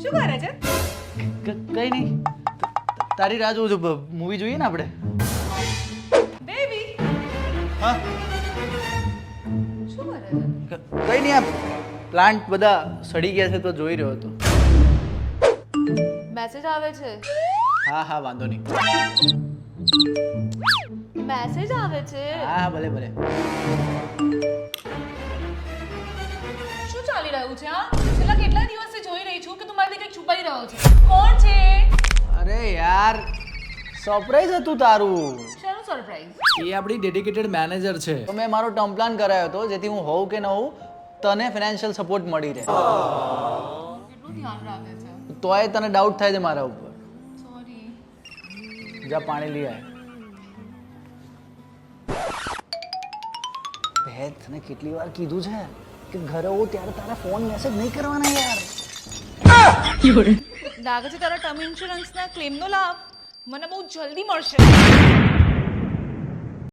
શું કરે છે? કઈ નહીં, તારી રાહ જોઉં છું. મૂવી જોઈએ ને આપણે? બેબી હા, શું કરે છે? કઈ નહીં, આ પ્લાન્ટ બધા સડી ગયા છે તો જોઈ રહ્યો હતો. મેસેજ આવે છે. હા હા, વાંધો નહીં. મેસેજ આવે છે. હા હા, ભલે ભલે. શું ચાલી રહ્યું છે? હા, છેલ્લા કેટલા દિવસથી જોઈ રહી છું કે તું મારાથી કંઈક છુપાઈ રહ્યો છે. કોણ છે? અરે યાર, સરપ્રાઈઝ હતું તારું. શાનું સરપ્રાઈઝ? એ આપણી ડેડિકેટેડ મેનેજર છે. તો મેં મારો ટર્મ પ્લાન કરાયો હતો જેથી હું હોઉં કે ન હોઉં તને ફાઇનાન્શિયલ સપોર્ટ મળી રહે. કેટલું ધ્યાન રાખે છે. તોય તને ડાઉટ થાય છે મારા ઉપર. સોરી. જા પાણી લઈ આય. બે તને કેટલી વાર કીધું છે કે ઘરે હોઉં ત્યારે તારા ફોન મેસેજ નહીં કરવાના યાર. લાગે છે તારા ટર્મ ઇન્સ્યોરન્સના ક્લેમનો લાભ મને બહુ જલ્દી મળશે.